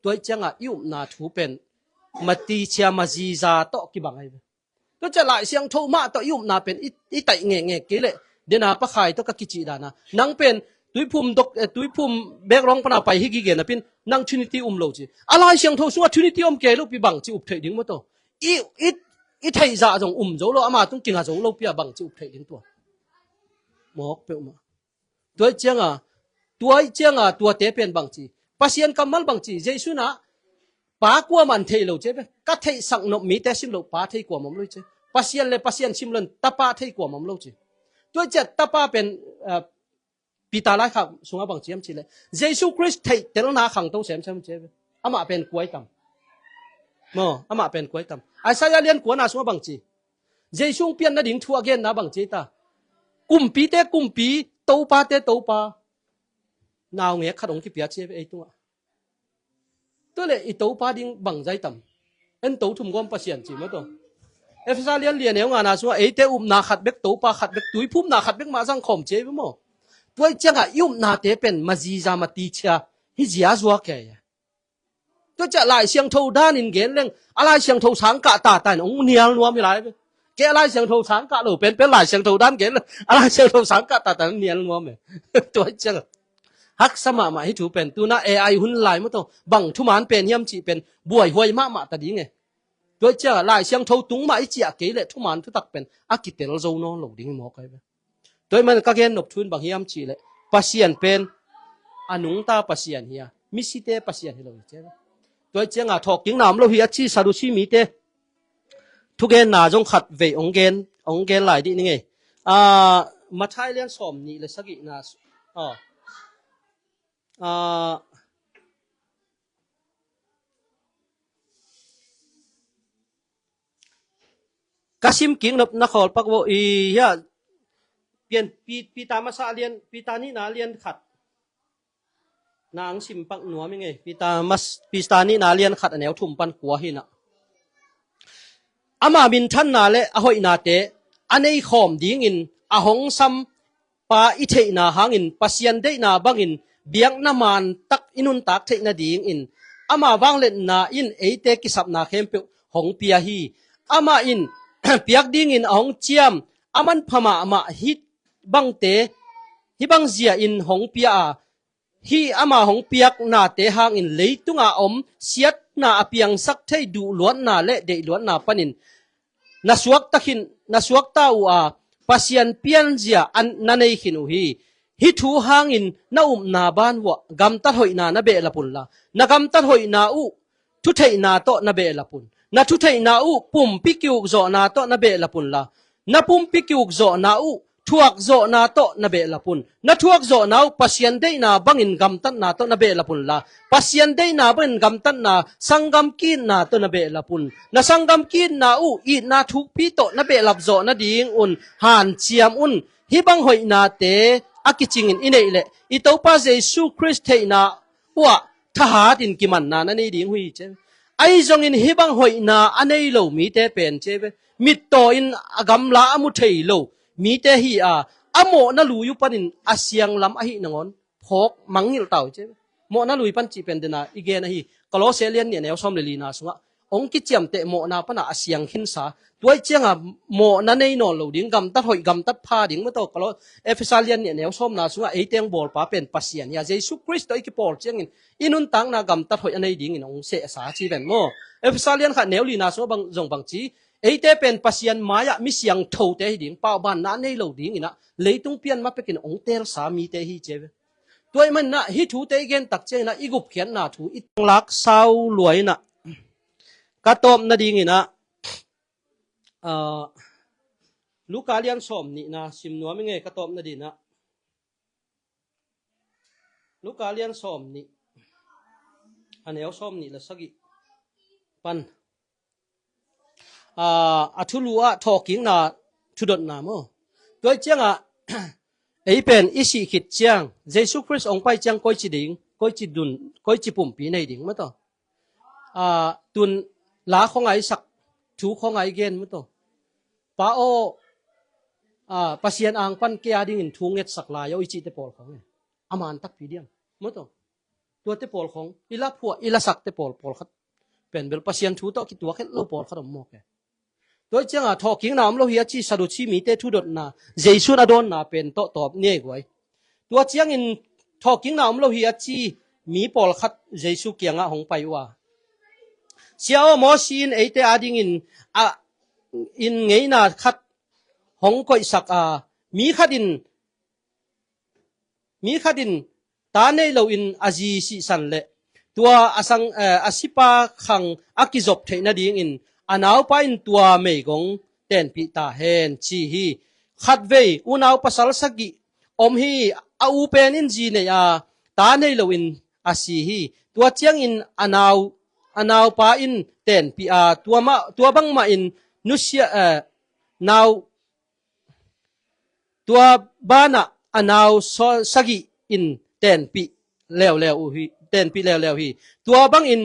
ตัวเจียงยุ่มนาทูเป็นมาตีเชียมาจีซาโตกิบังไงตัวจะหลายเสียงโทมาโตยุ่มนาเป็นอีไตเงเกลเดนาปะขายตัวกะกิจิดานะนังเป็นตุยพุ่มตุยพุ่มแบกร้องปนาไปฮิกิเกนะเป็นนังทรินิตี้โลจีอะไรเสียงโทสัวทรินิตี้เกลูปีบังจีอุบเทดิ้งมาโตอีไทยซาจงโจโลอามาต้องกินหาโจโลปีบังจีอุบเทดิ้งตัวหมอกเปมาตัวเจียงตัวเตเป็นบังจีปัสเซียนกำมัลบังจีเจสุนะป้ากว่ามันเทโลเจ็บก็เทสังนมีแต่ซิมโลป้าเทกว่ามันเลยเจ็บปัสเซียนซิมลันตาป้าเทกว่ามันเลยเจ็บตัวเจ็บตาป้าเป็นปีตาไล่ขับสุงอาบังจีมจีเลยเยซูคริสต์เทเตลนาขังโตเสียมเจ็บอามาเป็นกวยตำอามาเป็นกวยตำไอ้สายเลียนกวนนาสุงอาบังจีเยซูเปลี่ยนนาดิ่งทัวเกนนาบังจีตากุมปีเตกุมปีโตป้าเตโตป้านาวเงี้ยขัดองที่เปียเจ็บไอ้ตัวเลยอีโตป้าดิ้งบังใจต่ำเอ็นโตทุ่มก้มปัสเซียนจีมั้งตัวเอฟซาเลียนเนี่ยงานนาสัวไอเตอุมนาขัดเบกโตป้าขัดเบกตุยพุ่มนาขัดเบกมาสังคมเจ็บมั้งตัวเจ้ายุ่มนาเตเป็นมาจีจามาตีเชียฮิจิอาจัวแก่ตัวจะหลายเสียงโทด้านินเกนเรื่องอะไรเสียงโทสังกะตาแต่องเนียนัวไม่ไรแกอะไรเสียงโทสังกะหรือเป็นหลายเสียงโทด้านเกนอะไรเสียงโทสังกะตาแต่เนียนัวไหมตัวเจ้าฮักสมามาให้ถูเป็นตัวน่ะ AI หุ่นหลายมั้งตัวบังทุมานเป็นย่ำจีเป็นบวยหวยมากมาแต่ดีไง ตัวเจ้าหลายเสียงโทตุงมาไอเจียเกเลทุมันทุตักเป็นอากิเตลโซโนโลดิ้งหมอไกไปตัวมันก็เกณฑ์นบทุนบางยามจีเลปัสยันเป็นอนุงตาปัสยันเฮียมิสิเตปัสยันฮิโลเจ้าตัวเจ้าทอกยิงน้ำโลหิตชีสารุชีมีเตทุกเกณฑ์นาจงขัดเวองเกณฑ์หลายดีนี่ไงมาใช้เลี้ยงสมนี่เลยสักอีนากาซิมกิงนักขอลปักว่าเฮียเปลี่ยนปีตามาซาเลียนปีตานี่นาเลียนขัดนางซิมปักหนัวไม่ไงปีตานี่นาเลียนขัดอันแนวทุ่มปันหัวหินะอามาบินท่านนาเลอหอยนาเตอันในขอมดิ้งอินอหงซ้ำปาอิเทนาหางอินปัสยันได้นาบังอินเบียงน้ำมันตักอินุนตักเทนาดิ้งอินอามาวังเล่นนาอินเอเตกิสับนาเข้มเปหงเปียฮีอามาอิน เปียกดิ้งอินหงเจียมอามันพม่ามาฮิตบังเตฮิบังเจียอินหงเปียฮีอามาหงเปียกนาเตหางอินเลยตุงอาอมเสียดนาอเปียงสักเทดูล้วนนาเละเดล้วนนาปนินนาสวกตะขินนาสวกตาอูปัสยันเปียนเจียอันนันเอขินุฮีฮิทูหางอินนานาบานวะกำตัดหอยนานาเบลปุลลานากำตัดหอยนาอูทุเทนาโตนาเบลปุลนาทุเทนาอูปุ่มปิกิวโจนาโตนาเบลปุลลานาปุ่มปิกิวโจนาอูทวกโจนาโตนาเบลปุลนาทวกโจนาอูปัสยันได้นาบังอินกำตัดนาโตนาเบลปุลลาปัสยันได้นาบังอินกำตัดนาสังกำกินนาโตนาเบลปุลนาสังกำกินนาอูอีนาทุกปีโตนาเบลับโจนาดิงอุนหานเชียมอุนฮิบังหอยนาเตอากิจิงอินเอเลอิโตปาเจซูคริสเทนาวะทหารอินกิมันนานั่นเองดิ้งหุยเจไอจงอินฮิบังหอยนาอันเอโลมีเตเป็นเจเวมิดโตอินกำลาอมุเทโลมีเตฮีอโมนาลูยุปันินอาเซียงลำอหินงอนพกมังหิลเต่าเจโมนาลูยปันจีเป็นเดนาอีเกนะฮีกลอเซเลียนเนี่ยแนวซ้อมเลลีนาสุงะองกิจยมเตโมนาปนาอาเซียงหินสาตัวเจียงโมนั่นเองนอนลูดิ้งกำตัดหอยกำตัดผ้าดิ้งเมื่อตัวกลอเอฟซาเลียนเนี่ยแนวซ้อมนาสุงะเอเตียงบอลป้าเป็นปัสเซียนยาเยซูคริสต์ตัวอีกปอลเจียงอินุนตังนากำตัดหอยอันนี้ดิ้งองเสสาจีเป็นโมเอฟซาเลียนขัดแนวลีนาสุงะบางจงบางจีเอเตเป็นปัสยันมายะมิเสียงโทเตหิดิงเป้าบ้านนั้นในโลดิงนะเลยต้องเปลี่ยนมาเป็นองเตลสามีเตหิเจเวตัวมันนะฮิทูเตเกนตักเจนะอีกุบเขียนนาทูอีตังลักเศร้ารวยนะกระตอมนาดิงนะลูกาเลียนสมนี่นะสิมนัวไม่ไงกระตอมนาดินะลูกาเลียนสมนี่อันเอวสมนี่ละสักอีปันอัทุลัวทอกิงนาทุดนาโมตัวเจียงไอเป็นอิสิขิดเจียงเยซูคริสต์องไปเจียงก้อยจิดิงก้อยจิดุนก้อยจิปุ่มปีในดิ่งมั้งต่อตุนลาของไอสักถูของไอเกนมั้งต่อป้าโอปัสยันอังปันเกียดิ่งทุงเง็ดสักลายเอาอิจิเตปอลของเนี่ยอามันตักปีเดียมมั้งต่อตัวเตปอลของอิลาผัวอิลาสักเตปอลขัดเป็นเบลปัสยันถูต่อคิดตัวแค่โลปอลขัดมอกแกตัวเจ้าทอกิงน้ำโลหิตจีสะดุชีมีเตทุดนาเจสุนอดอนนาเป็นโตตอบเนี่ยกวยตัวเจ้าอินทอกิงน้ำโลหิตจีมีปอลขัดเจสุเกียงหงไปว่าเสียวมอสินเอเตอาดิงอินไงนาขัดหงก้อยสักมีขัดินตาเนโลอินอาจีสิสันเลตัวอาสังอาสิปาขังอากิจบเทนดิงอินอันเอาไปอินตัวไม่กงเต้นปิตาเฮนชีฮีขัดเวอุนเอาภาษาสกิอมฮีอาอูเป็นอินจีเนียตาในโลอินอาซีฮีตัวเจียงอินอันเอาไปอินเต้นปิตัวบังมาอินนุเซียนาวตัวบ้านะอันเอาสกิอินเต้นปิแล้วฮีเต้นปิแล้วฮีตัวบังอิน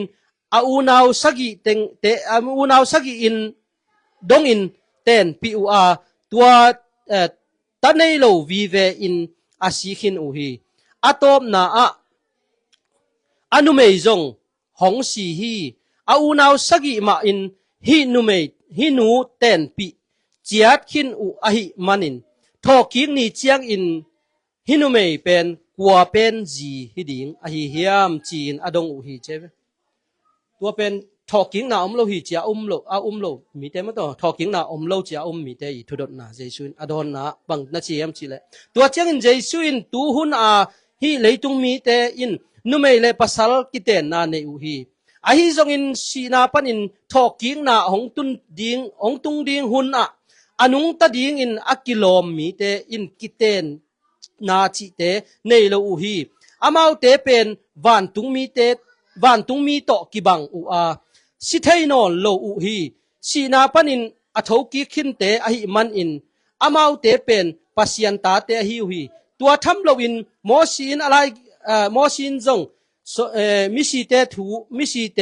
unaw sagi unaw sagi in dong in ten pu tua tanei lo vive in asikhin uhi atom na anumei zong hong si hi unaw sagi ma in hi nu ten pi chiat khin u ahi manin thoking ni chiang in hinumei pen kwa pen ji hiding ahi hiam chin adong uhi cheตัวเป็น ทอกิงนาอมโลหิจะโลโลมีแต่มตอทอกิงนาโลจะมีแต่ทุดนาเจซุนอดอนนาบังนาเจียมจิเลตัวเจียงเจซุนตูหุนhi leitung mi te in numei le pasal kiten na ne u hi a hi zong in sina panin thoking na hong tung ding hun anung ta ding in akilom mi te in kiten na chi te nei lo u hi amau te pen van tung mi to kibang u si thei non lo u hi sina panin athoki khin te a hi man in amau te pen pasian ta te hi u hiตัวทำเราอินมอสินอะไรมอสินจงมิสิเต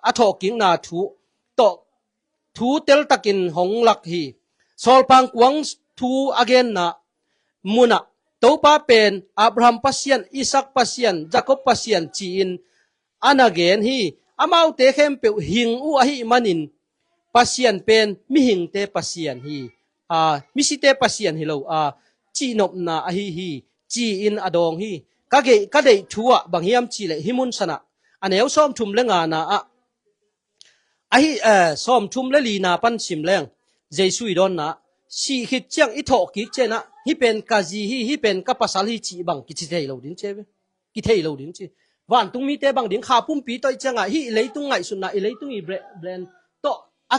อทอกิงนาต่อทูเตลตะกินหงลักฮีสอลปังกวงทูอเกนนะมุนะตัวป้าเป็นอับราฮัมปัสยันอิสักปัสยันยากอบปัสยันจีนอันอเกนฮีอามาเตเข้มเปียวหิงอูอหิมันินปัสยันเป็นมิหิงเตปัสยันฮีมิสิเตปัสยันฮีเราจีนบนาอหิจีอินอดองฮีก็ได้ทัวบางเฮียมจีเลหิมุนสนะอันเอวซ้อมชุมเลงานาซ้อมชุมเลลีนาปันชิมแรงเจสุยดอนนะสีหิดเจียงอิทอกกิเจนะฮิเป็นกาจีฮิเป็นกับภาษาลีจีบังกิเทยเราดินเจกิเทยเราดินเจวันตุงมีเตบังดินขาปุ่มปีต่อยเจียงฮิเลยตุงไงสุนนะเลยตุงอีแบรนโตอา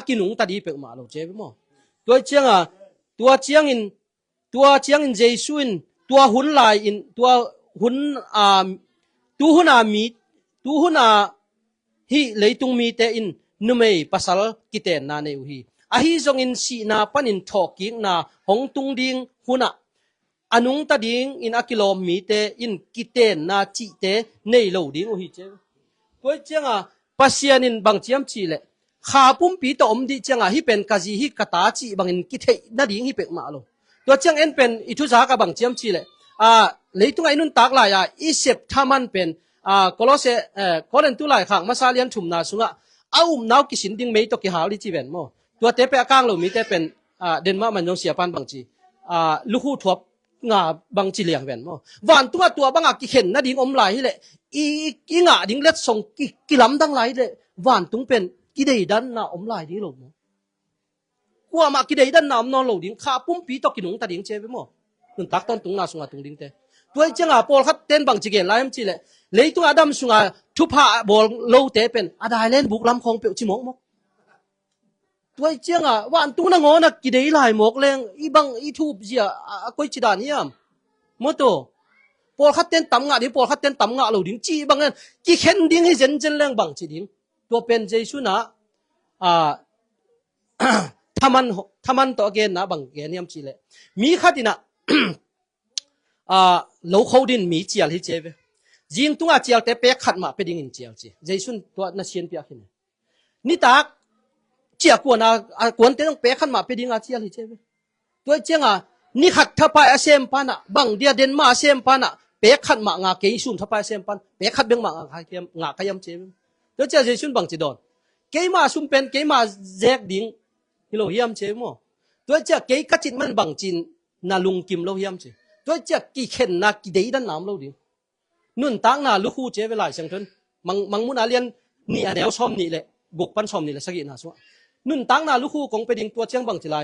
กินุงตัดดีเปกมาเราเจไปมั้งตัวเจียงตัวเจียงอินเจสุนตัวหุนลายอินตัวหุนมีhi leitung mi te in numei pasal kiten na ne hi a hi zong in si na panin thoking na hong tung ding huna anung ta ding in akilom mi te in kiten na chi te nei lo ding hi che koi chenga pasian in bang chiam chi le kha pum pi to om di chenga hi pen kaji hi kata chi bang in kithei na ding hi pek ma lo to chang en pen ithu za ka bang chiam chi le leitung ai nun tak la ya isep thaman pen kolose kolen tu lai khang masalian thum na sunga naw kisin ding mei to ki hali chi ben mo tua te pe akang lo mi te pen denma man jong sia pan bang chi luhu thop nga bang chi liang ben mo wan tua bang ki khen na ding om lai hi le i nga ding let song ki lam dang lai le wan tung pen ki dei dan na om lai ding lo mo kwa ma ki dei dan na om non lo ding kha pum pi to ki nung ta ding che be mo nun tak ton tung na sunga tung ding teตัวเจ้าปอลขัดเต้นบางจีเกนไล่มจีเลยเลยตัวอดัมสุงทุพะบอลโลเตเป็นได้เล่นบุกลำคงเปียวจิมกตัวเจ้าว่าอันตัวนังอนักกิเดย์ไล่หมกแรงอีบังอีทูบเจียก้อยจีดานี่มอโตปอลขัดเต้นต่ำงะดิปอลขัดเต้นต่ำงะเราดิ้งจีบังนั้นกี่เข็นดิ้งให้เจนแรงบางจีดิ้งตัวเป็นเจสุนะทำมันตัวเกนนะบางเกนนี่มจีเลยมีขัดดินะโลเขาดินมีเจียลให้เจ็บยิงตัวเจียลแต่เป๊กขัดมาเป็นดิ่งเจียลจีใจสุนตัวนักเชียนเปียกินนี่ตากเจียกวนกวนเต้ต้องเป๊กขัดมาเป็นดิ่งเจียลให้เจ็บตัวเจียงนี่ขัดทับไปเซมปันบังเดียเดนมาเซมปันเป๊กขัดมางาเกยสุนทับไปเซมปันเป๊กขัดเบงมางาขยำเจ็บตัวเจียใจสุนบังจีดอนเกยมาสุนเป็นเกยมาแจกดิ่งฮิโลเฮียมเจ็บมั้งตัวเจียเกยกัดจิตมันบังจินนาลุงกิมโลเฮียมเจ็บตัวเจ้ากี่เข็นนักกี่เดียดันน้ำเราดินุ่นตั้งนาลูกคู่เจ้าเวลาเสียงทนมังมุนาเลียนนี่อันเดียวชมนี่แหละบุกปันชมนี่แหละสักกี่นาสัวนุ่นตั้งนาลูกคู่ของไปดิ่งตัวเชียงบังจิไล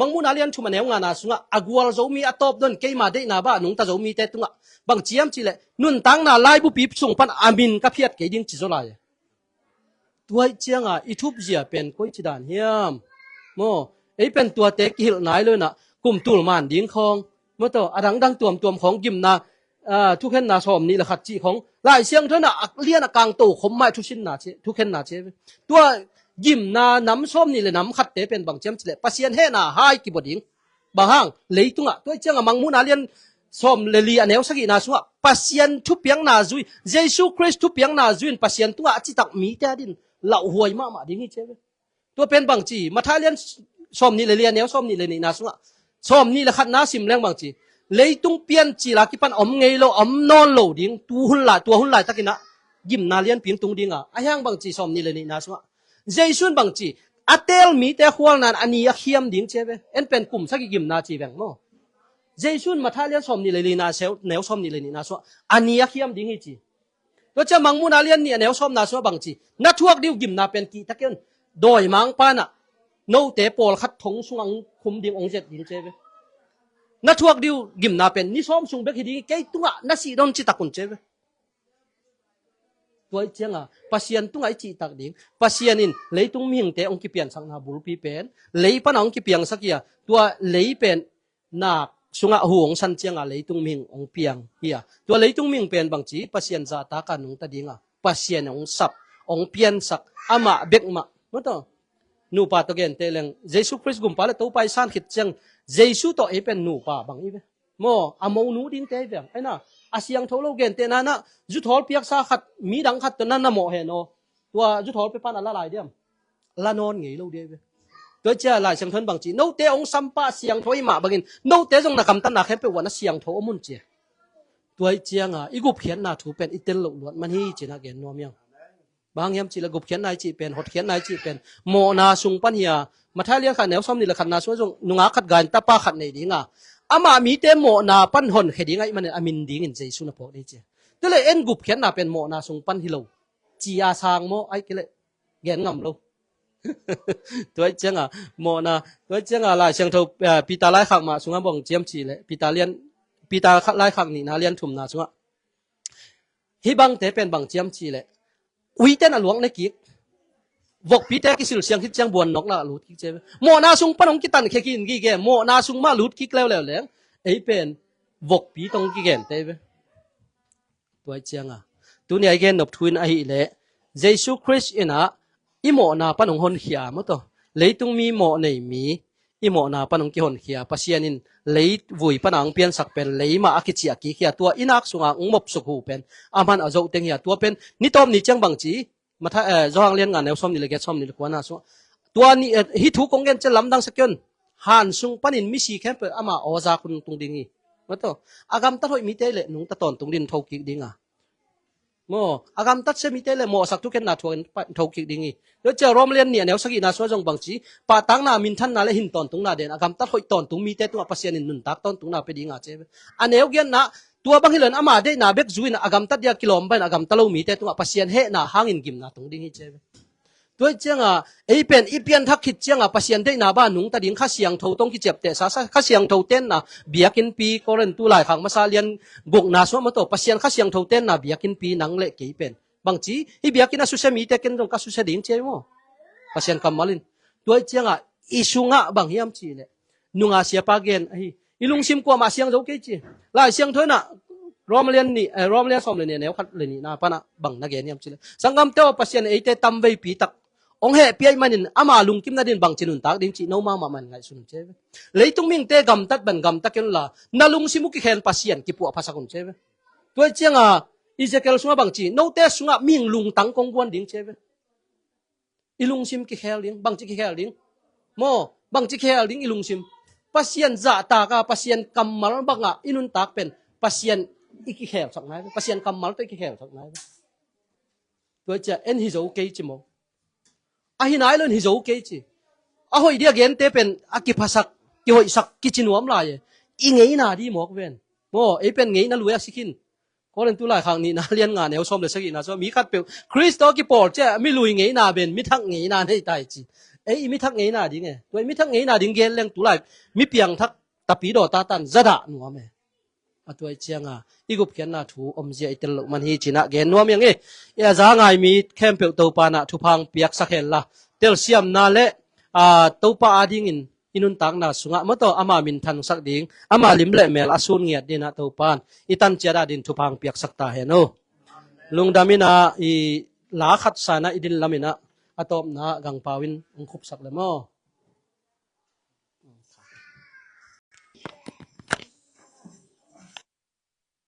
มังมุนาเลียนชุมันแนวงานนาสัวอากวลโจมีอัตบดนเกยมาได้นาบ้านุ่งตาโจมีแต่ตุงบังเจียมจิเลยนุ่นตั้งนาไล่บุปีส่งปันอามินกับเพียรเกยดิ่งจิโซไลตัวเชียงอีทุบเจียเป็นก้อยจิดานเฮียมโมไอเป็นตัวเต็กหิลไหนเลยนะกลุ่มตุลมันดิ่งคองเมื่อตัวดังตัวของกิมนาทุกเห็นนาชมนี่แหละขัดจีของหลายเสียงเท่าน่ะเลี้ยนกลางโตขมไม่ทุกชิ้นนาเชทุกเห็นนาเชตัวยิมนาน้ำชมนี่เลยน้ำขัดเตเป็นบางเจียมเลยปัสเซียนเฮนาหายกี่บดิงบางห้างเลยตุงตัวเจ้ามังมุนาเลียนชมเลลีอันเอวสักกี่นาชัวปัสเซียนทุบเปียงนาจุยเยซูคริสต์ทุบเปียงนาจุยปัสเซียนตัวจิตักมีแต่ดินเหล่าหวยมากดิ่งนี่เชตัวเป็นบางจีมาท้าเลียนชมนี่เลยเลียนเอวชมนี่เลยนี่นาชัวชมนี่แหละขัดน้าสิมแรงบางจีเลยตุงเปลี่ยนจีลากิปันอมไงโลอมนอนโลดิ้งตัวหุ่นหลายตะกินะยิมนาเลียนเพียงตุงดิ้งไอ้ยังบางจีชมนี่เลยนี่นาชัวเจสุนบางจีอัตเตลมีแต่หัวนั้นอันนี้เขียมดิ้งเชฟเอ็นเป็นกลุ่มสักยิมนาจีแบงโมเจสุนมาท่าเลียนชมนี่เลยนาเซลแนวชมนี่เลยนี่นาชัวอันนี้เขียมดิ้งให้จี ตัวจะมังมุนาเลียนเนี่ยแนวชอมนาชัวบางจีนัทวกดิวกิมนาเป็นกีตะเกียนโดยมังปานะโนเตปอลคัดทงสุงังคุมดิงองเจ็ดดิงเจเวนัทวกดิวกิมนาเป็นนิชอมสุงเบกฮิดีเกยตุงะนัสีดอนจิตะกุนเจเวตัวเจียงปัสยันตุงไอจิตักดิงปัสยันอินเลยตุงมิงเตองกิเปียนสังนาบุรุปีเป็นเลยปะนองกิเปียงสักยาตัวเลยเป็นนาสุงะห่วงสันเจียงเลยตุงมิงองเปียงเฮียตัวเลยตุงมิงเป็นบางจีปัสยันซาตากันนุงตะดิงปัสยันองสับองเปียนสักอามาเบกมามั้งต่อนูปาตะเกนเตเลงเยซูคริสต์กุมปาเลตัวไปสันขิดเจียงเยซูตัวเอเป็นนูปาบางอีเวโมอามงนูดิงเตเวงไอ้น่ะอาเซียงโทโลเกนเตนานะจุดทอลเปียกซาขัดมีดังขัดตัวนั้นน่ะโมเฮโนตัวจุดทอลไปปานอะไรหลายเดียมละนอนไงลูกเดียวตัวเจ้าหลายเสียงทนบางจีโนเตองสัมปะเสียงโทอีมาบากินโนเตจงนักคำตันนักแค่ไปวันเสียงโทมุนเจียตัวเจ้าอีกุเขียนนาถูเป็นอิเตลล้วนมันฮีจีนักเกนนัวเมียงบางยามจีละกุเขียนนายจีเป็นหดเขียนนายจีเป็นโมนาสุงปัญญามาท้าเลี้ยงขันแนวซ้อมนี่ละขันนาช่วยจงนุงอาขัดการตาป้าขัดในดิ้งอามามีเตโมนาปั้นหนเฮดิ้งไอมันอามินดิ้งอินเจสุนพอดีเจตัวเลยเอ็นกุเขียนนาเป็นโมนาสุงปั้นฮิโลจีอาซางโมไอเกลเกนงำโลตัวเจ้าโมนาตัวเจ้าหลายเสียงโทปีตาไล่ขังมาสุงบงเจียมจีเลยปีตาเลียนปีตาไล่ขังนี่นาเลียนถุมนาสุงฮิบังเตเป็นบังเจียมจีเลยอุยเต้นหลวงในกิกวกปีเตกิสิลเสียงคิดเจียงบวนนกละหลุดกิกเจโมนาสุงปนงกิตันเคกินกิเกโมนาสุงมาหลุดกิกแล้วแหลงไอเป็นวกปีตรงกิเกนเตเวตัวเจ้าตัวนี้ไอเกนนบทวินไอเล่เยซูคริสต์อินะอีโมนาปนงหนเขียมตัวเลยตุงมีโมในมีอีโมนาปนงกิหนเขียปัสยานินเลยวุยปนังเปลี่ยนสักเป็นเลยมาอากิจิอากิเขียตัวอินักสุงงมบสุขหูเป็นอามันอาโจเต็งเขียตัวเป็นนิตอมนิจังบังจีมาถ้าจางเลี้ยงงานแนวซ้อมนี่เลยแกซ้อมนี่เลยกว่าน่าสุตัวนี้ฮิทุกงเงินจะลำดังสักยนหันสุงปนินมิสีแค่เปิดอามาอซาคุณตรงดิ่งอีมาตัวอากรรมตัดหอยมิเตเลนุงตัดตอนตรงดินทอกิดิ่งโมอากรรมตัดเสมิเตเลโมสักทุกเกนนาทวนทอกิดิ่งอีแล้วเจอรอมเลียนเนี่ยแนวสกินาสวจงบังจีปาตังนามินทันนาเลหินตอนตรงนาเดนอากรรมตัดหอยตอนตรงมีเตตัวปัสยานินนุนตักตอนตรงนาไปดิ่งอาเจอันเอวเกียนนะตัวบางทีเลนอามาได้นาเบกจุยนะอากรรมตัดยากิโลมไปอากรรมตะลูมีเตตัวปัสยานเฮนะหางอินกิมนาตรงดิ่งอีเจตัวเจ้าไอเป็นอีเปียนทักขิดเจ้าปัสยันได้นาบ้านหนุงตะดิ่งข้าเสียงโทต้องกิเจ็บแต่ข้าเสียงโทเต้นนะเบียกินปีก็เล่นตัวหลายครั้งมาซาเลียนกกนาสวมตัวปัสยันข้าเสียงโทเต้นนะเบียกินปีหนังเละกี่เป็นบางทีอีเบียกินอาสุเซมีเตกินตรงข้าสุเซดิ่งเจ้าโมปัสยันกำมาลินตัวเจ้าอีสุงะบางเฮียมจีเลยนุงอาเสียปาเกนอีลุงซิมกว่ามาเสียงโจกี่จีหลายเสียงเท่าน่ะรอมเลียนนี่รอมเลียนสอมเลยเนี่ยแนวขัดเลยนี่นาปะนะบังนักเกนเฮียมจีเลยสังกัมเต้าปัสยันไอเตตั้มไว้ปีตักองเฮเปียมันินอามาลุงกิมนาดินบังจินุนตักดิงจีโนมามันไงสุนเจเวเลยตุงมิงเตกำตัดบันกำตักเกลละนาลุงซิมุกิเคนปัสยันกิปัวภาษาคนเจเวตัวเจียงอิเจเกลสุงบังจีโนเตสุงมิงลุงตังกงกวนดิงเจเวอีลุงซิมกิเคลดิงบังจีกิเคลดิงโมบังจีเคลดิงอีลุงซิมปัสยันจ่าตากาปัสยันกำมัลบังอินุนตักเป็นปัสยันอีกิเคลสักไหนปัสยันกำมัลตัวอีกิเคลสักไหนตัวเจียเอ็นฮิโซเกจิโมahinai lon hizo ke chi a hoi dia gen te pen aki phasak ki hoi sak ki chinuam la ye i ngei na di mok ven mo e pen ngei na luya sikin ko len tu lai khang ni na lian nga neu som le saki na so mi khat pe kristo ki por che mi lui ngei na ben mi thak ngei na nei tai chi e mi thak ngei na di nge toi mi thak ngei na ding gen leng tu lai mi piang thak tapi do ta tan zada nuam me atoi chianga igup ken na thu omje itel man hi china gen nuam yang e ya za ngai mi kem pe to pa na thu phang piak sakhen la tel siam na le to pa ading in inun tang na sunga mato ama min than sak ding ama lim le mel asun ngiat dina to pan itan chera din thu phang piak sakta he no lungdamina i la khat sana idil lamina atop na gang pawin ungkhup sak le mo